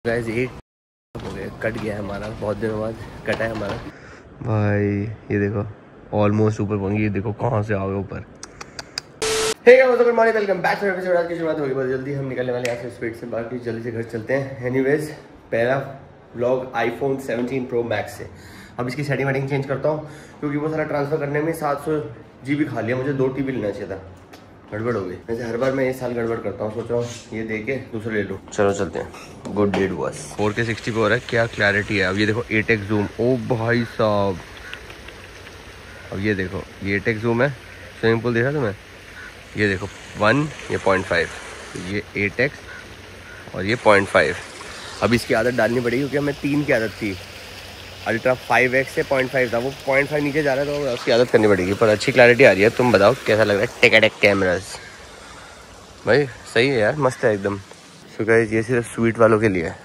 Guys 8 हो गया, cut गया है हमारा, बहुत दिनों बाद कटा है हमारा भाई। ये देखो ऑलमोस्ट ऊपर पहुंच गई, ये देखो कहाँ से आ गए ऊपर। Hey guys good morning, welcome back to episode. आज की शुरुआत होगी बहुत जल्दी, हम निकलने वाले यहाँ से स्पीड से, बाकी जल्दी से घर चलते हैं। एनीवेज पहला व्लॉग आईफोन 17 प्रो मैक्स से। अब इसकी सेटिंग वेटिंग चेंज करता हूँ क्योंकि वो सारा ट्रांसफर करने में 700 GB खा लिया। मुझे 2 TB लेना चाहिए था, गड़बड़ हो गई। वैसे हर बार मैं इस साल गड़बड़ करता हूँ, सोच रहा हूँ ये दे के दूसरा ले लूँ। चलो चलते हैं। गुड डेट वाज 4K 60 पे हो रहा है, क्या क्लैरिटी है। अब ये देखो 8x जूम, ओ भाई साहब। अब ये देखो ये 8x जूम है, स्विमिंग पूल देखा तुम्हें। ये देखो 1, ये 0.5, ये 8x और ये 0.5। अब इसकी आदत डालनी पड़ेगी क्योंकि हमें 3 की आदत थी। अल्ट्रा 5x से 0.5 था, वो 0.5 नीचे जा रहा है तो उसकी आदत करनी पड़ेगी। पर अच्छी क्लैरिटी आ रही है। तुम बताओ कैसा लग रहा है टेक कैमराज। भाई सही है यार, मस्त है एकदम। सो गाइस ये सिर्फ स्वीट वालों के लिए है,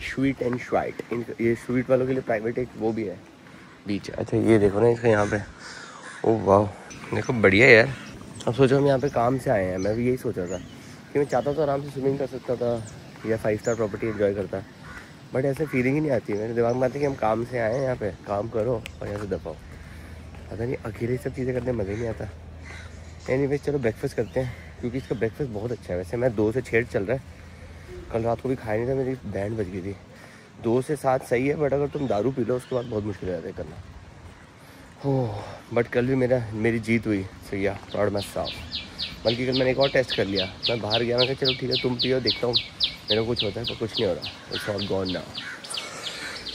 स्वीट एंड श्वाइट। ये स्वीट वालों के लिए प्राइवेट एक वो भी है बीच। अच्छा ये देखो ना इसका यहाँ पे, ओ वाह देखो बढ़िया है यार। अब सोचो हम यहाँ पे काम से आए हैं, मैं भी यही सोचा था कि मैं चाहता तो आराम से स्विमिंग कर सकता था या 5 स्टार प्रॉपर्टी एंजॉय करता, बट ऐसे फीलिंग ही नहीं आती है मेरे दिमाग में। आती है कि हम काम से आए हैं, यहाँ पे काम करो और यहाँ से दबाओ। पता नहीं अकेले सब चीज़ें करने में मज़ा ही नहीं आता। एनीवेज चलो ब्रेकफास्ट करते हैं क्योंकि इसका ब्रेकफास्ट बहुत अच्छा है। वैसे मैं 2 से 6 चल रहा है, कल रात को भी खाया नहीं था, मेरी बैंड बज गई थी। 2 से 7 सही है, बट अगर तुम दारू पी लो उसके बाद बहुत मुश्किल हो जाता है करना। हो बट कल भी मेरी जीत हुई, सही है, प्राउड माई सेल्फ। बल्कि कल मैंने एक और टेस्ट कर लिया। मैं बाहर गया, मैं कहा चलो ठीक है तुम पियो, देखता हूँ मेरे को कुछ होता है, पर कुछ नहीं हो रहा। It's all gone now.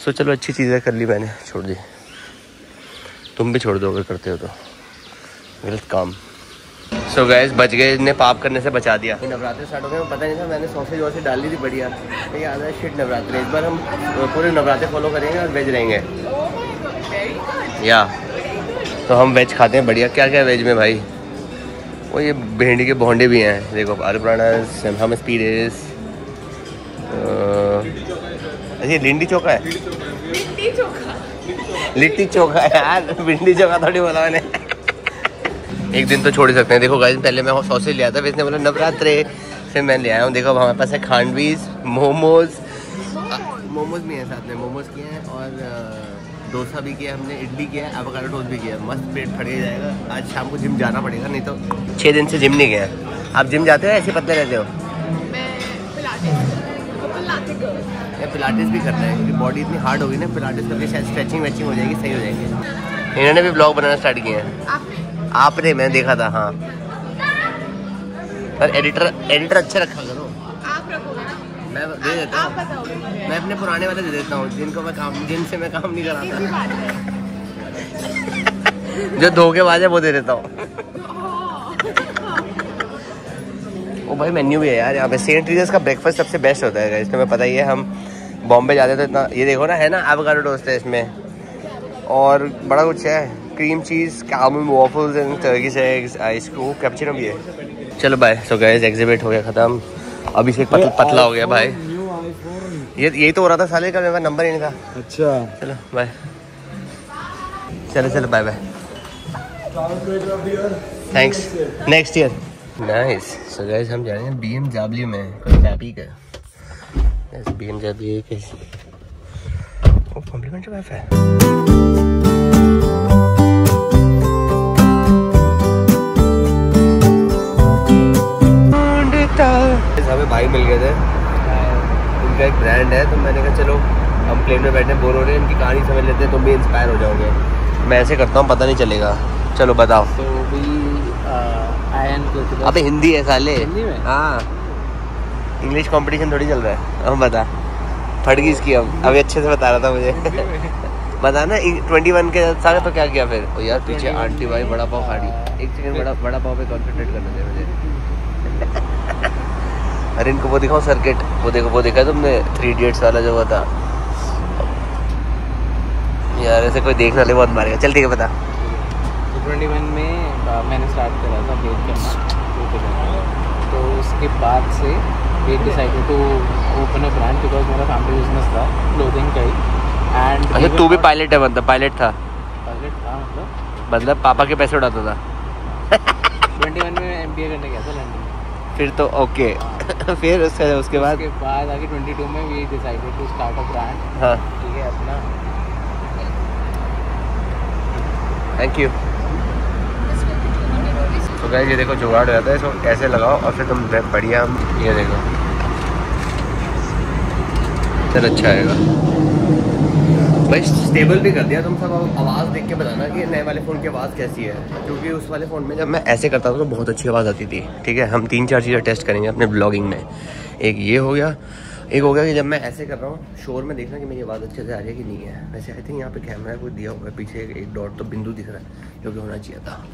So चलो अच्छी चीज़ें कर ली मैंने, छोड़ दी। तुम भी छोड़ दो अगर करते हो तो, गलत काम। सो गैस बच गए, इन्हें पाप करने से बचा दिया। नवरात्रि स्टार्ट हो गए, पता नहीं था, मैंने सॉसेज वॉसेज डाल ली थी बढ़िया। ये याद है शिट नवरात्रि, इस बार हम पूरे नवरात्रि फॉलो करेंगे और वेज रहेंगे। या तो हम वेज खाते हैं बढ़िया। क्या क्या वेज में भाई, वो ये भिंडी के भोंडे भी हैं, देखो आलू पराठा, हम स्पीडेस, ये लिंडी चोखा है, लिट्टी चोखा यार, भिंडी चोखा थोड़ी बोला मैंने। एक दिन तो छोड़ ही सकते हैं। देखो गाइस पहले मैं सॉसेज लिया था, इसने बोला नवरात्रे, फिर मैं ले आया हूँ। देखो हमारे पास है खांडवीज, मोमोज भी हैं साथ में, मोमोज किए हैं और डोसा भी किया हमने, इडली किया है, एवोकाडो टोस्ट भी किया है। मस्त पेट भर जाएगा। आज शाम को जिम जाना पड़ेगा, नहीं तो 6 दिन से जिम नहीं गया। आप जिम जाते हो ऐसे पतले रहते हो? मैं पिलाटेस भी करना है क्योंकि बॉडी इतनी हार्ड होगी ना, पिलाटेस करके शायद स्ट्रेचिंग वेचिंग हो जाएगी, सही हो जाएगी। इन्होंने भी ब्लॉग बनाना स्टार्ट किए हैं। आपने, मैंने देखा था। हाँ पर एडिटर अच्छा रखा करो। आप रखोगे ना, मैं दे देता हूँ, मैं अपने पुराने वाले दे देता हूँ जिनसे मैं काम नहीं कराता। जो धोखेबाज है वो दे देता हूँ। ओ भाई मेन्यू भी है यार यहाँ पे। सेंट रीजर्स का ब्रेकफास्ट सबसे बेस्ट होता है, इसमें पता ही है। हम बॉम्बे जाते तो इतना, ये देखो ना है ना, एवोकाडो टोस्ट है इसमें और बड़ा कुछ है, cream cheese, camel waffles and Turkish eggs, ice cube, cappuccino भी है। चलो बाय। सो गाइस एग्जिबिट हो गया ख़त्म। अभी से पतला हो गया भाई। यही तो हो रहा था साले का, मेरे पास नंबर ही नहीं था। अच्छा चलो बाय, चलो bye bye, thanks, next year. Nice. So guys हम जा रहे हैं BMW में, कोई पैपी का BMW कैसी ओ कॉम्प्लीमेंट्री वाईफाई। हमें भाई मिल गए थे, उनका एक ब्रांड है, तो मैंने कहा चलो हम प्लेन में बैठे बोर हो रहे हैं, इनकी कहानी समझ लेते हैं, तुम भी इंस्पायर हो जाओगे। मैं ऐसे करता हूँ, पता नहीं चलेगा। चलो बताओ। अबे हिंदी है साले, हिंदी में? हाँ इंग्लिश कंपटीशन थोड़ी चल रहा है। हम बता, फट गई इसकी। अब अभी अच्छे से बता रहा था मुझे। बता ना 21 के साथ तो क्या किया फिर। ओ यार पीछे आंटी भाई बड़ा पाव खा रही। एक सेकंड, बड़ा पाव पे कॉन्सेंट्रेट करने दे मुझे। अरे इनको वो दिखाओ सर्किट, वो देखो, वो देखा तुमने 3 Idiots वाला जो हुआ था यार। ऐसे कोई देखने वाले बहुत मारेगा। चल ठीक है बता। 21 में मैंने स्टार्ट करा था वेट करना, तो उसके बाद से we'd decided to open a brand because मेरा फैमिली बिजनेस था क्लोथिंग का ही। एंड अच्छा तू भी पायलट है? मतलब पायलट था मतलब पापा के पैसे उड़ाता था। 21 में MBA करने गया था लंदन। फिर तो ओके। फिर उसके बाद आगे 22 में we decided to start a brand. हाँ ठीक है अपना। Thank you. तो गाइस ये देखो जुगाड़ हो जाता है, इसको ऐसे लगाओ और फिर तुम बढ़िया, ये देखो चल अच्छा आएगा भाई। स्टेबल भी कर दिया तुम सब। अब आवाज़ देख के बताना कि नए वाले फ़ोन की आवाज़ कैसी है, क्योंकि उस वाले फ़ोन में जब मैं ऐसे करता था तो बहुत अच्छी आवाज़ आती थी। ठीक है, हम 3-4 चीज़ें टेस्ट करेंगे अपने ब्लॉगिंग में। एक ये हो गया, एक हो गया कि जब मैं ऐसे कर रहा हूँ शोर में देखना कि मेरी आवाज़ अच्छे से आ रही है कि नहीं है। वैसे आई थिंक यहाँ पे कैमरा कोई दिया हुआ है, पीछे एक डॉट तो बिंदु दिख रहा है जो कि होना चाहिए था।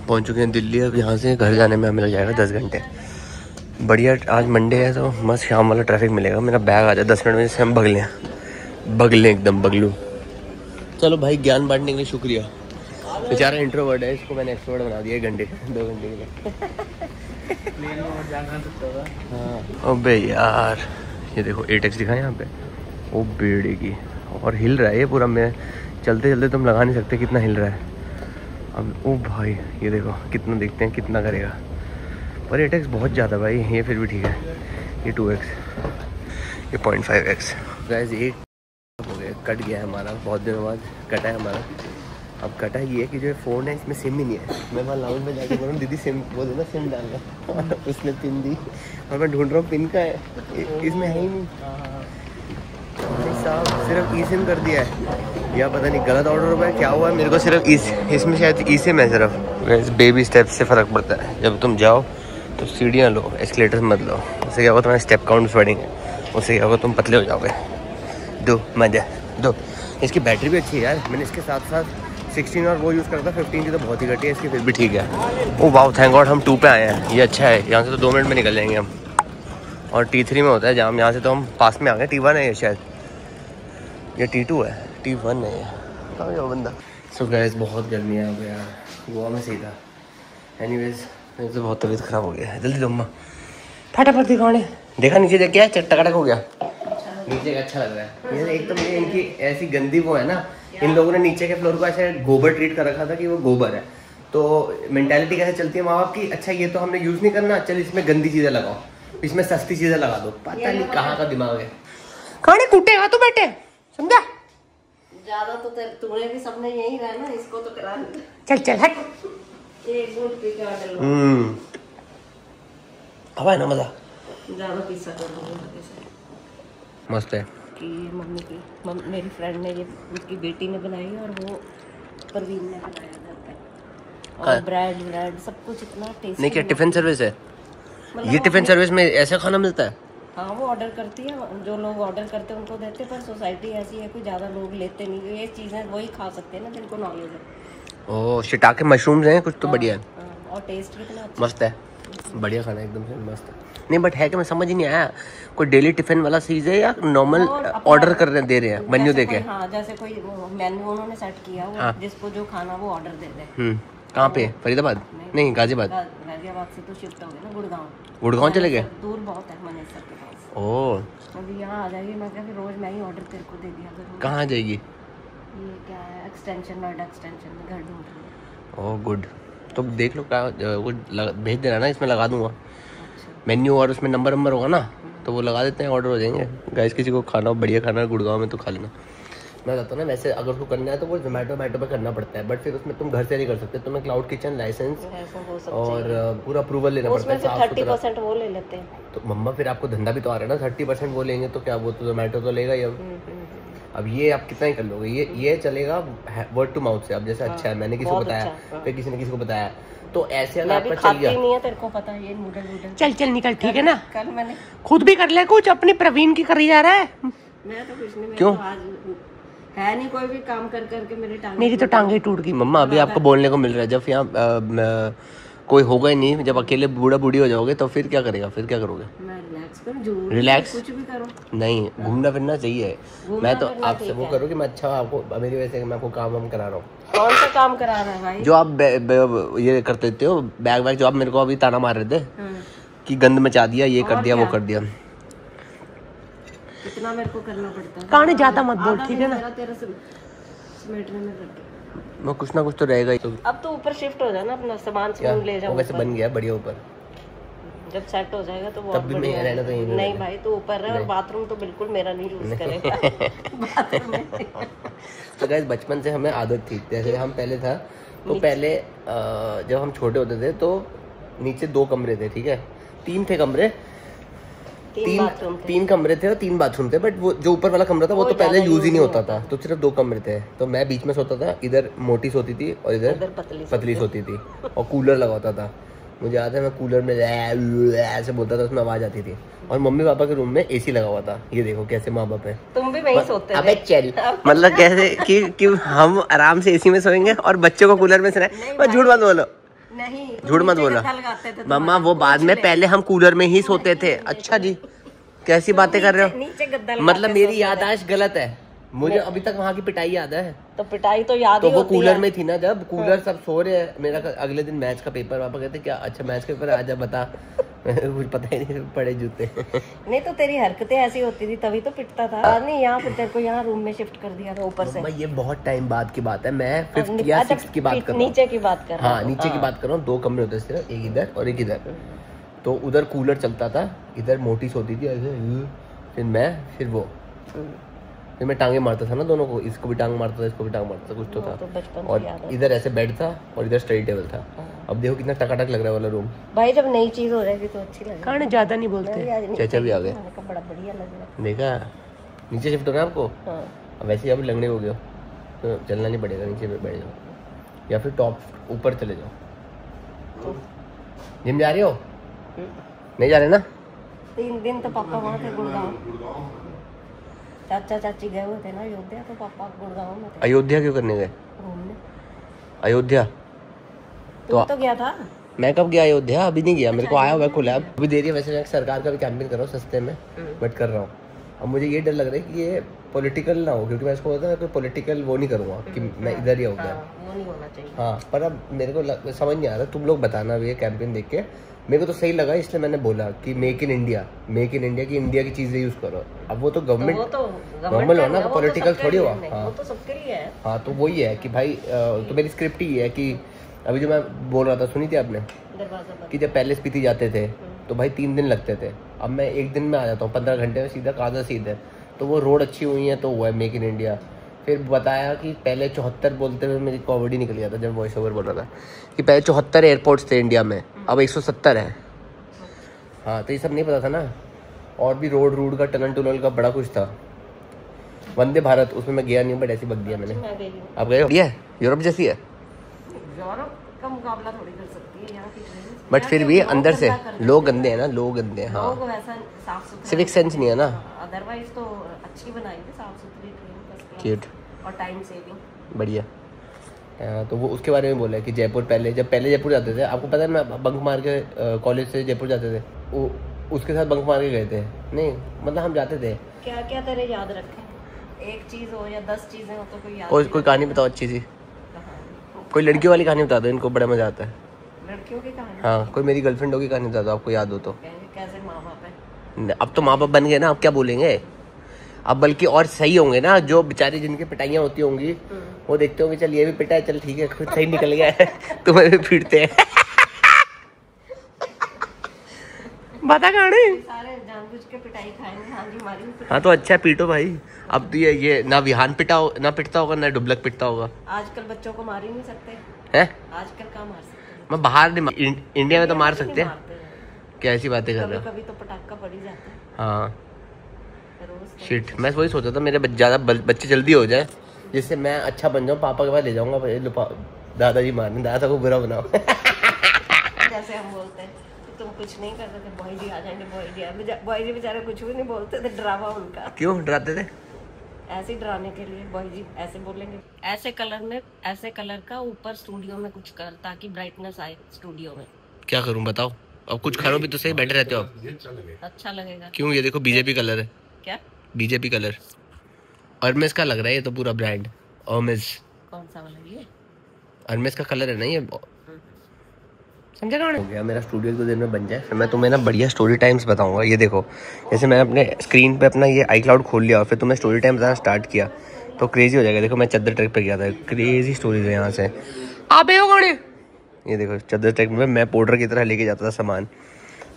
पहुँच चुके हैं दिल्ली। अब यहाँ से घर जाने में हमें लग जाएगा 10 घंटे। बढ़िया, आज मंडे है तो मस्त शाम वाला ट्रैफिक मिलेगा। मेरा बैग आ जाए 10 मिनट में से हम बगलें एकदम बगलू। चलो भाई, ज्ञान बांटने के लिए शुक्रिया। बेचारा इंट्रोवर्ट है, इसको मैंने एक्सट्रोवर्ट बना दिया 1 घंटे 2 घंटे के लिए। हाँ अबे यार, ये देखो 8X दिखा है यहाँ पे। ओ बेड़े की, और हिल रहा है ये पूरा। मैं चलते चलते तुम लगा नहीं सकते कितना हिल रहा है। अब ओ भाई ये देखो कितना, देखते हैं कितना करेगा। पर 8X बहुत ज़्यादा भाई, ये फिर भी ठीक है। ये 2X, ये 0.5X। गाइस एक हो गया, कट गया है हमारा, बहुत दिनों बाद कटा है हमारा। अब कटा ये है कि जो फ़ोन है इसमें सिम ही नहीं है। मैं वहाँ लाउंज में जाके बोल रहा हूँ दीदी सिम, वो देना सिम डालना। उसने पिन दी और मैं ढूंढ रहा हूँ पिन का है, इसमें है ही नहीं। साहब सिर्फ ई सिम कर दिया है, या पता नहीं गलत ऑर्डर हुआ है क्या हुआ है। मेरे को सिर्फ इसमें शायद ई सिम है सिर्फ। बेबी स्टेप से फ़र्क पड़ता है। जब तुम जाओ तो सीढ़ियाँ लो, एस्केलेटर मत लो। उससे क्या होगा तुम्हारे स्टेप काउंट्स बढ़ेंगे, उससे क्या होगा तुम पतले हो जाओगे। दो मजा दो। इसकी बैटरी भी अच्छी है यार। मैंने इसके साथ साथ 16 और वो यूज़ करता, 15 की तो बहुत ही घटी है इसकी, फिर भी ठीक है। ओ वाह, थैंक गॉड हम 2 पे आए हैं, ये अच्छा है। यहाँ से तो 2 मिनट में निकल जाएंगे हम। और T3 में होता है जाम, यहाँ से तो हम पास में आ गए। T1 है ये शायद, ये T2 है, T1 है ये। कहाँ गया बंदा। सो गाइस बहुत गर्मी है अब यार, गोवा में सही था। एनीवेज मेरी तो बहुत तबीयत ख़राब हो गया है। जल्दी दो अम्मा, फटाफट दिखाने। देखा नीचे देख क्या टकटक हो गया। नीचे का अच्छा लग रहा है ये। एक तो मुझे इनकी ऐसी गंदी वो है ना, इन लोगों ने नीचे के फ्लोर को ऐसे गोबर ट्रीट कर रखा था कि वो गोबर है। तो मेंटालिटी कैसे चलती है माँ बाप की, अच्छा ये तो हमने यूज़ नहीं करना, चल इसमें गंदी चीज़ें लगाओ, इसमें सस्ती चीज़ें लगा दो। पता नहीं कहाँ का दिमाग है। खाने कूटेगा तो बेटे, समझा? ज्यादा तो तुम्हें भी सबने यही रहा ना, इसको तो करा। चल चल हट। एक गुड पी के ऑर्डर अब है ना मज़ा। ज्यादा पिज्जा कर लो। मस्त है कि मम्मी की मेरी फ्रेंड ने ये उसकी बेटी ने बनाई और वो परवीन ने बनाया घर पे। और ब्रेड सब कुछ इतना टेस्टी। नहीं क्या टिफिन सर्विस है ये? टिफिन सर्विस में ऐसा खाना मिलता है? हाँ वो ऑर्डर करती है, जो लोग ऑर्डर करते हैं उनको देते हैं। पर सोसाइटी ऐसी है कि ज़्यादा लोग लेते नहीं, ये चीज़ें वही खा सकते हैं ना जिनको नॉलेज है। ओह शिटाके मशरूम्स हैं कुछ तो। बढ़िया है। और टेस्ट कितना अच्छा, मस्त है, बढ़िया खाना एकदम से मस्त है। नहीं बट है कि मैं समझ ही नहीं आया, कोई डेली टिफिन वाला चीज़ है या नॉर्मल ऑर्डर कर रहे दे रहे हैं मेन्यू देके? हाँ जैसे कोई मेन्यू उन्होंने सेट किया, वो जिसको जो खाना वो ऑर्डर दे दे। कहाँ पे? फरीदाबाद? नहीं गाजियाबाद। गाजियाबाद से तो शिफ्ट हो गए ना गुड़गांव। गुड़गांव चले गए? दूर बहुत है मनेसर के पास। ओह अभी यहाँ आ जाएगी। मैं क्या फिर रोज मैं ही ऑर्डर तेरे को दे दिया करूँ। कहाँ आ जाएगी? ये क्या है, एक्सटेंशन, नोएडा एक्सटेंशन में घर ढूंढ रही है। Oh good. तो देख लो क्या वो भेज देना ना, इसमें लगा दूंगा मेन्यू, और उसमें नंबर होगा ना तो वो लगा देते हैं, ऑर्डर हो जाएंगे। गाइस किसी को खाना हो, बढ़िया खाना गुड़गांव में तो खा लेना। मैं कहता हूँ ना वैसे अगर उसको करना है तो वो जोमेटो पे करना पड़ता है, बट फिर उसमें तुम घर से नहीं कर सकते। तुम्हें क्लाउड किचन लाइसेंस और पूरा अप्रूवल लेना पड़ता है। 30% वो ले लेते हैं। तो मम्मा फिर आपको धंधा भी तो आ रहा है ना, 30% वो लेंगे तो क्या, वो तो जोमेटो तो लेगा ही। अब ये आप कितना ही कर लोगे, ये चलेगा वर्ड टू माउथ से। अब जैसे अच्छा है, मैंने किसी को बताया, फिर किसी ने किसी को बताया, तो ऐसे अगर आपका चल गया। नहीं है तेरे को पता है ये नूडल चल निकल, ठीक है ना। कल मैंने खुद भी कर ले कुछ, अपनी प्रवीण की करी जा रहा है। मैं तो कुछ नहीं, क्यों आज है नहीं कोई भी काम कर करके मेरी तो टांगे टूट गई मम्मा। अभी आपको बोलने को मिल रहा है, जब यहाँ कोई होगा ही नहीं, जब अकेले बूढ़ा बूढ़ी हो जाओगे तो फिर क्या करेगा, फिर क्या करोगे? रिलैक्स कुछ भी करो, नहीं घूमना फिरना चाहिए। मैं तो आपसे वो करूँ कि मैं अच्छा आपको, मेरी वजह से मैं आपको काम वाम करा रहा हूँ। कौन सा काम करा रहा है भाई? जो आप ये कर देते हो बैग जो आप मेरे को अभी ताना मार रहे थे कि गंद मचा दिया, ये कर दिया, वो कर दिया। इतना मेरे को करना पड़ता है। कहानी ज्यादा मत बोल, ठीक है ना। तेरा समेटने में लग गया। मैं कुछ ना कुछ तो रहेगा ही। तो अब तो ऊपर शिफ्ट हो जाना, अपना सामान ले जाओ। वैसे बन गया बढ़िया ऊपर। जब सेट हो जाएगा तो तब बहुत भी मैं बढ़िया रहना तो यहीं पे नहीं रहना। भाई तू ऊपर रहे और बाथरूम तो बिल्कुल मेरा नहीं यूज करेगा बाथरूम में। तो गाइस बचपन से हमें आदत थी, जैसे हम पहले था तो पहले जब हम छोटे होते थे तो नीचे 2 कमरे थे, ठीक है, 3 थे कमरे, तीन कमरे थे और 3 बाथरूम थे, बट वो जो ऊपर वाला कमरा था वो तो पहले यूज ही नहीं होता था, तो सिर्फ 2 कमरे थे। तो मैं बीच में सोता था, इधर मोटी सोती थी और इधर पतली सोती थी, और कूलर लगा होता था। मुझे याद है मैं कूलर में ऐसे बोलता था, उसमें आवाज आती थी। और मम्मी पापा के रूम में एसी लगा हुआ था। ये देखो कैसे माँ बाप है। तुम भी वहीं सोते थे? अबे चल, मतलब कैसे कि हम आराम से एसी में सोएंगे और बच्चों को कूलर में सोना। झूठ मत बोलो, नहीं झूठ मत बोलो मम्मा, वो बाद में, पहले हम कूलर में ही सोते थे। अच्छा जी, कैसी बातें कर रहे हो, मतलब मेरी याददाश्त गलत है। मुझे अभी तक वहाँ की पिटाई याद है। तो पिटाई तो याद तो ही वो होती कूलर है। में थी ना, जब कूलर सब सो रहे हैं, मेरा अगले दिन मैच का पेपर, पापा कहते क्या अच्छा मैच के पेपर आ जा बता कुछ पता ही नहीं, पड़े जूते। नहीं तो तेरी हरकतें ऐसी होती थी तभी तो पिटता था। नहीं यहाँ पे तेरे को यहाँ रूम में शिफ्ट कर दिया था ऊपर से। ये बहुत टाइम बाद की बात है, मैं 5th या 6th की बात कर रहा हूँ। नीचे की बात कर रहा हूँ। हाँ नीचे की बात कर रहा हूँ। 2 कमरे होते थे, एक इधर और एक इधर। तो उधर कूलर चलता था, इधर मोटी सोती थी ऐसे, फिर मैं, फिर वो, फिर मैं टांगे मारता था ना दोनों को, इसको भी टांग मारता था, इसको भी टांग मारता था, कुछ तो था। और इधर ऐसे बेड था और इधर स्टडी टेबल था। अब देखो कितना टकाटक लग रहा है वाला रूम। भाई जब नई चीज हो जाएगी तो अच्छी लगेगी। खाने ज्यादा नहीं बोलते। चाचा भी आ गए, बड़ा बढ़िया लग रहा है। देखा नीचे शिफ्ट होना है आपको। अब वैसे ही आप लंगड़े हो गए हो तो चलना नहीं पड़ेगा, नीचे पे बैठ जाओ या फिर टॉप ऊपर चले जाओ। जिम जा रही हो? नहीं जा रहे ना? 3 दिन तो पापा वहाँ थे गुड़गांव। चाचा चाची गए हुए थे ना अयोध्या, तो पापा गुड़गांव में थे। अयोध्या क्यों करने गए? घूमने। अयोध्या तो गया था? मैं कब गया अयोध्या? अभी नहीं गया, मेरे को आया हुआ खुला है अभी देरी है। वैसे मैं सरकार का भी कैंपेन कर रहा हूँ सस्ते में, बट कर रहा हूँ। अब मुझे ये डर लग रहा है कि ये पॉलिटिकल ना हो, क्योंकि मैं इसको बोलता कोई पॉलिटिकल वो नहीं करूँगा कि मैं इधर ही हो गया। वो नहीं होना चाहिए। हाँ, पर अब मेरे को समझ नहीं आ रहा, तुम लोग बताना ये कैंपेन देख के। मेरे को तो सही लगा, इसलिए मैंने बोला कि मेक इन इंडिया की इंडिया की चीजें यूज करो। अब वो तो गवर्नमेंट नॉर्मल हो ना, पॉलिटिकल थोड़ी हुआ। हाँ तो सबके लिए है। हाँ, तो वही है कि भाई तो मेरी स्क्रिप्ट ही है कि अभी जो मैं बोल रहा था, सुनी थी आपने कि जब पहले स्पीति जाते थे तो भाई 3 दिन लगते थे, अब मैं 1 दिन में आ जाता हूँ, 15 घंटे में सीधा काजा सीधे। तो वो रोड अच्छी हुई है तो वो है मेक इन इंडिया। फिर बताया कि पहले 74 बोलते हुए मेरी कॉमेडी निकल गया था जब वॉइस ओवर बोल रहा था कि पहले 74 एयरपोर्ट्स थे इंडिया में, अब 170 है। हाँ, तो ये सब नहीं पता था ना। और भी रोड का टनल का बड़ा कुछ था। वंदे भारत, उसमें मैं गया नहीं, बट ऐसी बक दिया मैंने। आप गए हो? यूरोप जैसी है, यूरोप का मुकाबला थोड़ी कर सकती है यहाँ की ट्रेन। बट फिर भी अंदर से लोग गंदे हैं ना, लोग गंदे हैं। हाँ, लोग वैसा साफ सुथरा, सिविक सेंस नहीं है ना। अदरवाइज तो अच्छी बनाएंगे, साफ सुथरी ट्रेन, क्यूट और टाइम सेविंग बढ़िया। तो वो उसके बारे में बोला कि जयपुर पहले जयपुर जाते थे, आपको पता है मैं बंक मार के कॉलेज से जयपुर जाते थे, वो उसके साथ बंक मार के गए थे। नहीं मतलब हम जाते थे। क्या क्या तेरे याद रखे? एक चीज हो या 10 चीजें हो तो कोई याद कोई कहानी बताओ अच्छी सी, कोई लड़कियों वाली कहानी बता दो, इनको बड़ा मजा आता है। लड़कियों की कहानी? हाँ, कोई मेरी गर्लफ्रेंडों की कहानी बता दो, आपको याद हो तो। कैसे माँ बाप है? अब तो माँ बाप बन गए ना, अब क्या बोलेंगे। अब बल्कि और सही होंगे ना, जो बेचारे जिनकी पिटाइयाँ होती होंगी वो देखते होंगे चल ये भी पिटा है, चल ठीक है खुद सही निकल गया है तुम्हें भी पीटते हैं बता कहानी। सारे जानबूझ के पिटाई खाएंगे। हाँ जी, हमारी भी। हाँ तो अच्छा पीटो भाई। अब तो ये ना विहान पिटता होगा ना डुबलक पिटता होगा। आजकल बच्चों को मार ही नहीं सकते हैं? आजकल कहाँ मार सकते? मैं बाहर नहीं, इंडिया में तो मार सकते हैं। क्या ऐसी बातें कर रहे हो? कभी तो पटाखा पड़ ही जाता है। हाँ शिट, मैं वही सोचा था मेरे ज़्यादा बच्चे जल्दी हो जाए, जिससे मैं अच्छा बन जाऊँ, पापा के पास ले जाऊंगा दादाजी मारने, दादा को बुरा बनाओ जैसे हम बोलते हैं तुम कुछ नहीं कर सकते, बॉय जी आ जाएंगे, बॉय जी बेचारे कुछ भी नहीं बोलते थे, ड्रामा उनका। क्यों डराते थे? ऐसे ही डराने के लिए, बॉय जी ऐसे बोलेंगे, ऐसे कलर का ऊपर स्टूडियो में कुछ कर, ताकि ब्राइटनेस आए स्टूडियो में। क्या करूं बताओ, अब कुछ करो भी तो सही, बैठे रहते हो आप। अच्छा लगेगा। क्यों? ये देखो बीजेपी कलर है। क्या बीजेपी कलर? अर्मेस का लग रहा है ये तो पूरा ब्रांड। अर्मेस कौन सा वाला? ये अर्मेस का कलर है ना ये, समझा कौन? हो गया मेरा स्टूडियो 2 दिन में बन जाए, फिर मैं तुम्हें ना बढ़िया स्टोरी टाइम्स बताऊंगा। ये देखो, जैसे मैंने अपने स्क्रीन पे अपना ये iCloud खोल लिया और फिर तुम्हें स्टोरी टाइम बताना स्टार्ट किया तो क्रेजी हो जाएगा। देखो मैं चद्दर ट्रैक पे गया था, क्रेजी स्टोरीज है यहाँ से। आप हो कौन? ये देखो चद्दर ट्रैक में मैं पोर्टर की तरह लेके जाता था सामान,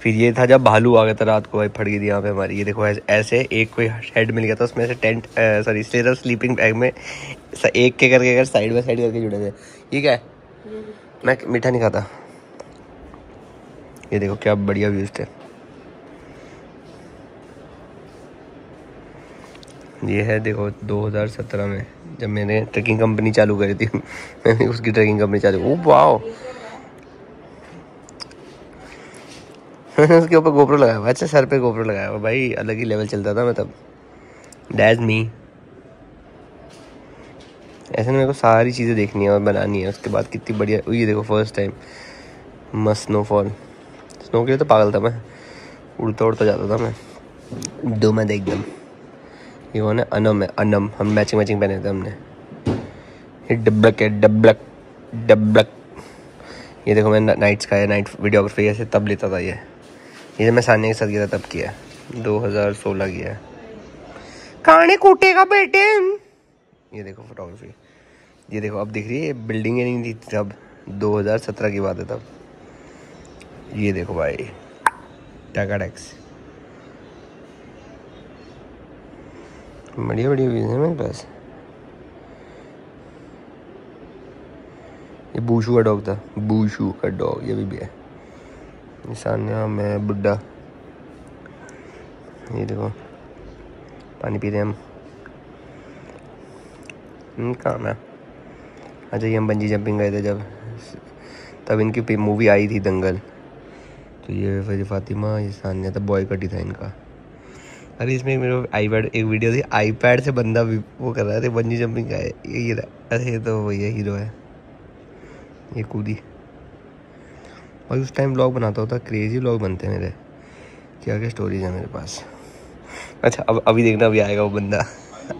फिर ये था जब भालू आ गया था रात को भाई, फट गई थी यहाँ पे हमारी। ये देखो ऐसे एक कोई शेड मिल गया था, उसमें से टेंट सॉरी स्लीपिंग बैग में एक के करके अगर साइड बाय साइड करके जुड़े थे। ये क्या है? मैं मीठा नहीं खाता। ये देखो क्या बढ़िया व्यूज थे। ये है देखो 2017 में जब मैंने ट्रैकिंग कंपनी चालू करी थी मैंने उसकी ट्रैकिंग कंपनी चालू। ओह वाओ उसके ऊपर गोप्रो लगाया हुआ। अच्छा सर पे गोप्रो लगाया हुआ भाई, अलग ही लेवल चलता था मैं तब। डैज मी। ऐसे मेरे को सारी चीज़ें देखनी है और बनानी है। उसके बाद कितनी बढ़िया। ये देखो फर्स्ट टाइम मस्त स्नोफॉल। स्नो के लिए तो पागल था मैं, उड़ता उड़ता जाता था मैं दो में एकदम। ये कौन है? अनम है, अनम। हम मैचिंग पहने थे हमने। ये डब्लक है, डब्लक डब्लक। ये देखो मैं नाइट्स का है, नाइट वीडियोग्राफी ऐसे तब लेता था। ये मैं सानिया के साथ गया था तब किया, 2016 किया है। खाने कूटेगा बेटे। ये देखो फोटोग्राफी। ये देखो अब दिख रही है, बिल्डिंगें नहीं थी तब, 2017 की बात है तब। ये देखो भाई टाकाडेक्स, बढ़िया बढ़िया व्यूज है मेरे पास। ये बूशू का डॉग था, बूशू का डॉग। ये भी है सानिया, मैं बुड्ढा। ये देखो पानी पी रहे हम। काम है। अच्छा ये हम बंजी जंपिंग गए थे जब, तब इनकी मूवी आई थी दंगल। तो ये फिर फातिमा, ये सानिया, तब बॉयकट ही था इनका। अरे इसमें मेरे आईपैड एक वीडियो थी, आईपैड से बंदा वो कर रहा था बंजी जंपिंग का। ये अरे ये तो वही हीरो है। ये कूदी। और उस टाइम व्लॉग बनाता होता, क्रेजी व्लॉग बनते हैं मेरे। क्या क्या स्टोरीज है मेरे पास। अच्छा अब अभी देखना, अभी आएगा वो बंदा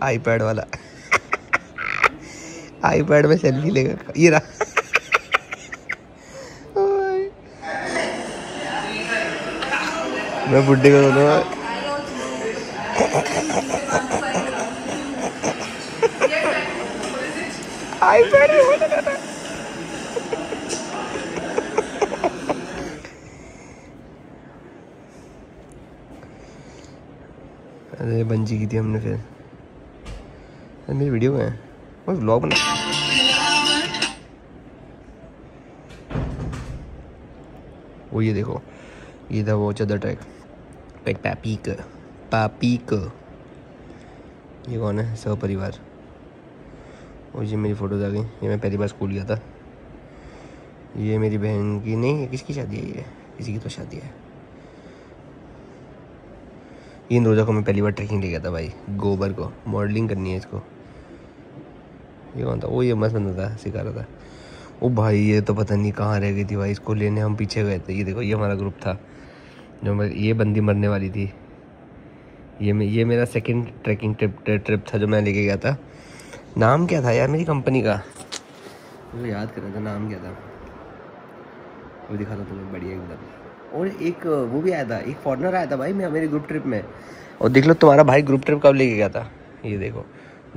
आईपैड वाला आईपैड में सेल्फी लेगा। ये रहा मैं बुड्ढे को दोनों आईपैड अरे बंजी की थी हमने। फिर मेरी वीडियो में और व्लॉग बना। वो ये देखो, ये था वो चदर ट्रैक पापीक। ये कौन है? सब परिवार। और ये मेरी फ़ोटोज आ गई। ये मैं पहली बार स्कूल गया था। ये मेरी बहन की नहीं, किसकी शादी है? ये किसी की तो शादी है। ये इन रोज़ा को मैं पहली बार ट्रैकिंग ले गया था भाई, गोबर को मॉडलिंग करनी है इसको। ये कौन था? वो ये मस्त बंदा था, सिखा रहा था। ओ भाई ये तो पता नहीं कहाँ रह गई थी भाई, इसको लेने हम पीछे गए थे। ये देखो ये हमारा ग्रुप था जो ये बंदी मरने वाली थी। ये मेरा सेकंड ट्रैकिंग ट्रिप था जो मैं लेके गया था। नाम क्या था यार मेरी कंपनी का, वो याद कर रहा था नाम क्या था, वो दिखा था तुम्हें बढ़िया एकदम। और एक वो भी आया था, एक फॉरेनर आया था भाई मेरे ग्रुप ट्रिप में। और देख लो तुम्हारा भाई ग्रुप ट्रिप कब लेके गया था। ये देखो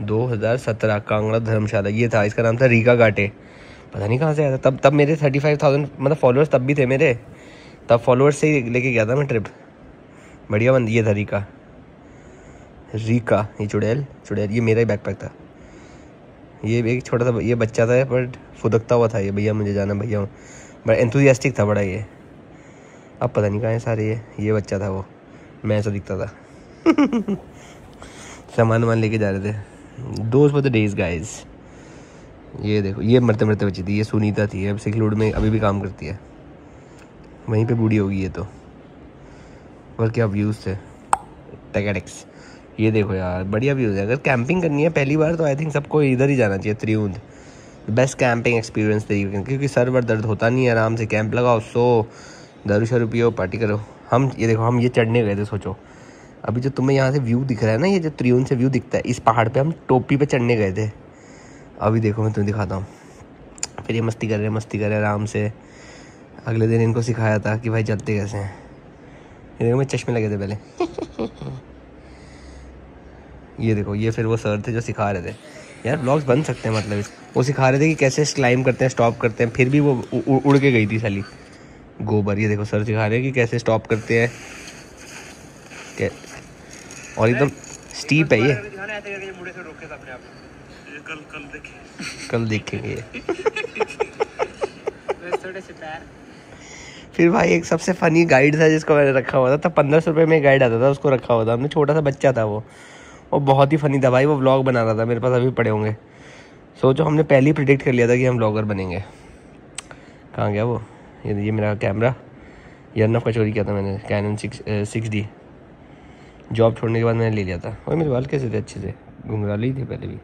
2017 कांगड़ा धर्मशाला। ये था, इसका नाम था रीका घाटे। पता नहीं कहाँ से आया था तब मेरे 35,000 मतलब फॉलोअर्स तब भी थे मेरे। तब फॉलोअर्स से ही लेके गया था मैं ट्रिप। बढ़िया बंद। ये था रीका। ये चुड़ैल ये मेरा ही बैकपैक था। ये एक छोटा सा ये बच्चा था बट फुदकता हुआ था ये, भैया मुझे जाना भैया। बड़ा एंथुजियास्टिक था बड़ा ये। अब पता नहीं कहाँ है सारे। ये बच्चा था वो, मैं ऐसा दिखता था सामान लेके जा रहे थे। दोस्त वर द डेज गाइज। ये देखो ये मरते मरते बची थी। ये सुनीता थी, अब सिखलूड में अभी भी काम करती है, वहीं पे बूढ़ी होगी ये तो। और क्या व्यूज़ थे टैकेडेक्स। ये देखो यार बढ़िया व्यूज़ है। अगर कैंपिंग करनी है पहली बार तो आई थिंक सबको इधर ही जाना चाहिए, त्रिउंद। बेस्ट कैंपिंग एक्सपीरियंस तरीके, क्योंकि सर वर दर्द होता नहीं है, आराम से कैंप लगाओ, सो दारू शारू पियो, पार्टी करो। हम ये देखो हम ये चढ़ने गए थे। सोचो अभी जो तुम्हें यहाँ से व्यू दिख रहा है ना, ये जो त्रिउंद से व्यू दिखता है, इस पहाड़ पे हम टोपी पे चढ़ने गए थे। अभी देखो मैं तुम्हें दिखाता हूँ। फिर ये मस्ती कर रहे आराम से। अगले दिन इनको सिखाया था कि भाई चलते कैसे हैं। ये देखो मैं चश्मे लगे थे पहले ये देखो ये फिर वो सर थे जो सिखा रहे थे। यार ब्लॉग्स बन सकते हैं, मतलब वो सिखा रहे थे कि कैसे क्लाइंब करते हैं, स्टॉप करते हैं। फिर भी वो उड़ के गई थी साली, गोबर, ये देखो सर सिखा रहे हैं कि कैसे स्टॉप करते हैं और एकदम स्टीप है ये। कल देखेंगे। फिर भाई एक सबसे फनी गाइड था जिसको मैंने रखा हुआ था 1500 रुपये में गाइड आता था, उसको रखा हुआ था हमने, छोटा सा बच्चा था वो, और बहुत ही फनी था भाई। वो व्लॉग बना रहा था, मेरे पास अभी पड़े होंगे। सोचो हमने पहले ही प्रिडिक्ट कर लिया था कि हम व्लॉगर बनेंगे। कहाँ गया वो? ये मेरा कैमरा, ये अर्नब का चोरी किया था मैंने, कैनन 6D। जॉब छोड़ने के बाद मैंने ले लिया था। और मेरे बाल कैसे थे? अच्छे से घुंघराले ही थे पहले भी।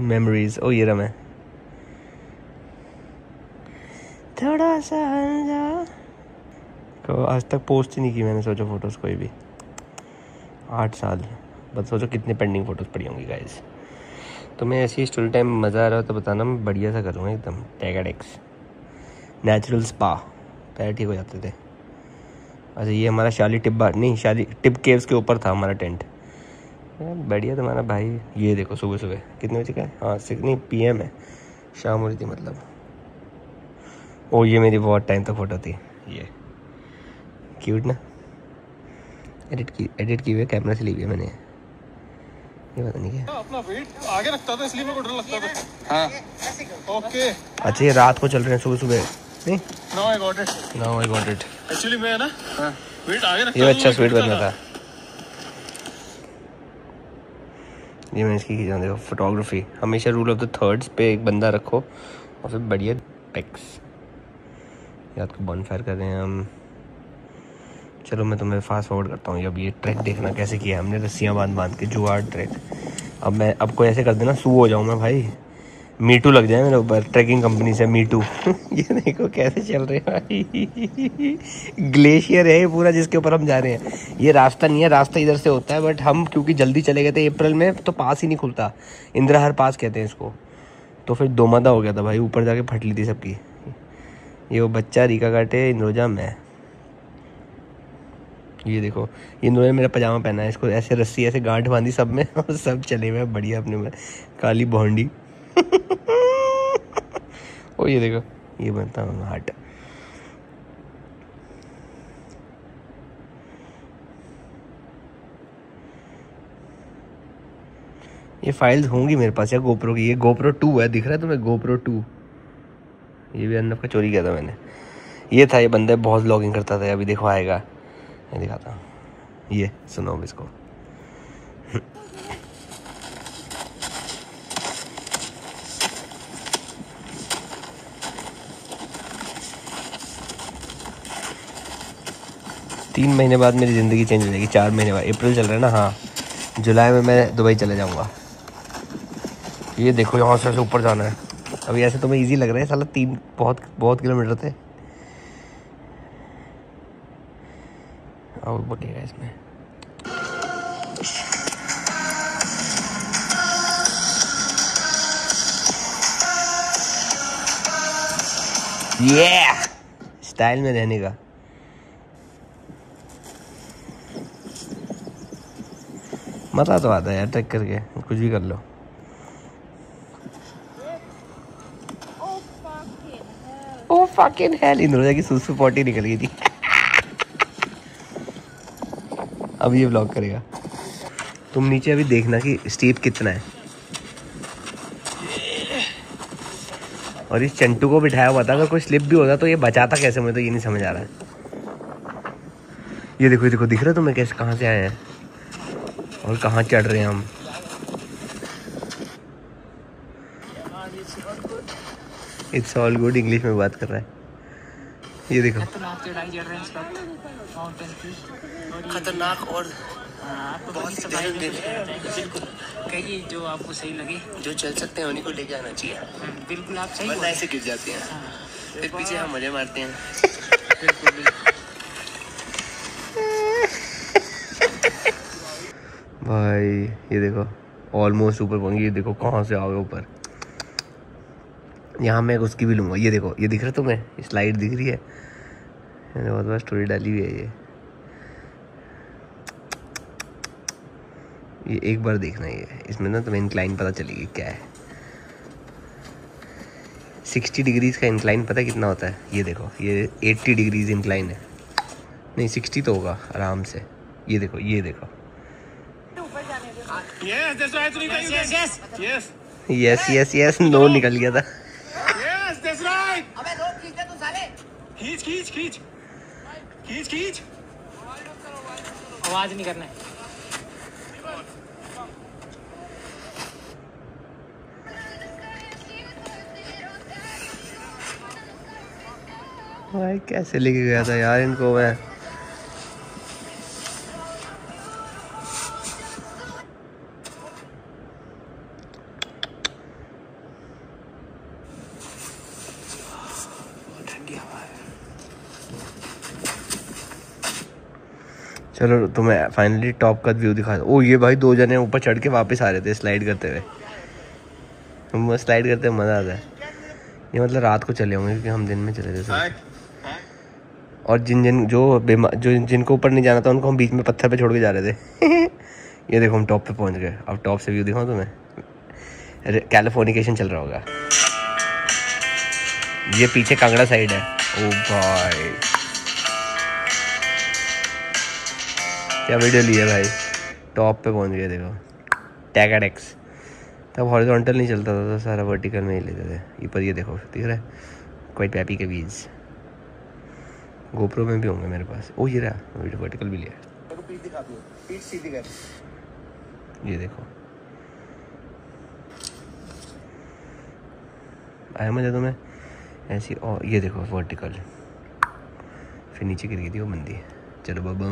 मेमोरीज। ओ ये रहा मैं, थोड़ा सा तो आज तक पोस्ट ही नहीं की मैंने, सोचो फोटोज़ कोई भी। 8 साल, बस सोचो कितने पेंडिंग फ़ोटोज़ पड़ी होंगी गाइस। तो मैं ऐसे ही स्टोरी टाइम मज़ा आ रहा हो तो बताना, मैं बढ़िया सा करूँगा एकदम टैगडेक्स नेचुरल स्पा, पैर ठीक हो जाते थे। अच्छा ये हमारा शाली टिप केव्स के ऊपर था हमारा टेंट। बढ़िया तुम्हारा भाई। ये देखो सुबह सुबह कितने बजे का है? हाँ 6 नहीं PM है, शाम हो रही थी मतलब। ओ ये मेरी बहुत टाइम तक फोटो थी, ये क्यूट ना, एडिट की हुई कैमरा से ली हुई है मैंने। ये पता नहीं क्या अपना वेट आगे रखता था इसलिए मेरे को डर लगता था। हाँ ओके। अच्छा ये रात को चल रहे हैं सुबह सुबह नहीं? Now I got it. Actually मैं ना वेट आगे रखता ये अच्छा स्वीट बनना था। ये मैंने इसकी खींचा, देखो फोटोग्राफी हमेशा रूल ऑफ द थर्ड्स पे एक बंदा रखो और फिर बढ़िया पिक्स। रात को बॉनफायर कर रहे हैं हम। चलो मैं तुम्हें फास्ट फॉरवर्ड करता हूँ। अब ये ट्रैक देखना कैसे किया हमने, रस्सियाँ बांध के जुगाड़ ट्रैक। अब कोई ऐसे कर देना सू हो जाऊँ मैं भाई, मीटू लग जाए मेरे ऊपर ट्रैकिंग कंपनी से, मीटू। ये देखो कैसे चल रहे हैं भाई। ग्लेशियर है ये पूरा जिसके ऊपर हम जा रहे हैं। ये रास्ता नहीं है, रास्ता इधर से होता है, बट हम क्योंकि जल्दी चले गए थे अप्रैल में तो पास ही नहीं खुलता, इंद्रहर पास कहते हैं इसको। तो फिर दोमादा हो गया था भाई, ऊपर जाके फट ली थी सबकी। ये वो बच्चा रीका काटे, इंद्रोजा मैं। ये देखो इंद्रोजा मेरा पजामा पहना है, इसको ऐसे रस्सी ऐसे गांठ बांधी सब में और सब चले हुए बढ़िया अपने में, काली भौंडी। ओ ये देखो ये बनता हूँ हार्ट। ये फाइल्स होंगी मेरे पास या गोप्रो की। ये GoPro 2 है, दिख रहा है तुम्हें? GoPro 2। ये भी अर्नब का चोरी किया था मैंने। ये था, ये बंदा बहुत व्लॉगिंग करता था, अभी देखो आएगा, मैं दिखाता हूँ। ये सुनो अब इसको। तीन महीने बाद मेरी ज़िंदगी चेंज हो जाएगी, 4 महीने बाद। अप्रैल चल रहा है ना, हाँ जुलाई में मैं दुबई चले जाऊँगा। ये देखो यहाँ से ऊपर जाना है। अभी ऐसे तुम्हें इजी लग रहा है, साला 3 बहुत किलोमीटर थे। और बढ़िएगा इसमें। स्टाइल में रहने का। मजा तो आता है यार ट्रैक करके, कुछ भी कर लो। ओ फकिंग हेल, इंद्रोजा की सुसु पॉटी निकल गई थी। अब ये व्लॉग करेगा। तुम नीचे अभी देखना कि स्टीप कितना है। और इस चंटू को बिठाया हुआ था, अगर कोई स्लिप भी होता तो ये बचाता कैसे, मुझे तो ये नहीं समझ आ रहा है। ये देखो दिख रहा है तुम्हें कैसे, कहाँ से आए हैं और कहाँ चढ़ रहे हैं हम। इट्स ऑल गुड, इंग्लिश में बात कर रहा है। ये देखो खतरनाक और कहिए जो आपको सही लगे, जो चल सकते हैं उन्हीं को लेके आना चाहिए। बिल्कुल आप सही, वरना ऐसे गिर जाते हैं। फिर पीछे हम मजे मारते हैं। भाई ये देखो ऑलमोस्ट ऊपर पहुंच गई। ये देखो कहाँ से आओगे ऊपर। यहाँ मैं उसकी भी लूँगा। ये देखो, ये दिख रहा है तुम्हें, स्लाइड दिख रही है, मैंने बहुत बार स्टोरी डाली हुई है। ये एक बार देखना, ये इसमें ना तुम्हें इंक्लाइन पता चलेगी क्या है। 60 डिग्रीज का इंक्लाइन पता है कितना होता है? ये देखो, ये 80 डिग्रीज इंक्लाइन है। नहीं 60 तो होगा आराम से। ये देखो, ये देखो। यस यस यस, नो निकल गया था। खींच खींच खींच खींच खींच, आवाज नहीं करना है। भाई कैसे लेके गया था यार इनको मैं। चलो तुम्हें फाइनली टॉप का व्यू दिखा दो। ओ ये भाई 2 जने ऊपर चढ़ के वापस आ रहे थे स्लाइड करते हुए। स्लाइड करते हुए मज़ा आता है। ये मतलब रात को चले होंगे क्योंकि हम दिन में चले थे। और जिनको ऊपर नहीं जाना था उनको हम बीच में पत्थर पे छोड़ के जा रहे थे। ये देखो हम टॉप पे पहुंच गए। अब टॉप से व्यू दिखाऊं तुम्हें। कैलिफोर्निकेशन चल रहा होगा। ये पीछे कांगड़ा साइड है। ओ भाई क्या वीडियो ली है भाई। टॉप पे पहुंच गए देखो। टैगडेक्स तब हॉरिजॉन्टल नहीं चलता था तो सारा वर्टिकल में ही लेते थे। ये पर ये देखो दिख रहा है क्वाइट पैपी के बीज। गोप्रो में भी होंगे मेरे पास। ओ ये रहा वीडियो वर्टिकल भी लिया। पीठ दिखा दो, पीठ सीधी कर। ये देखो आया मजा तुम्हें ऐसी। और ये देखो वर्टिकल, फिर नीचे गिर गई थी वो बंदी। चलो बाबा।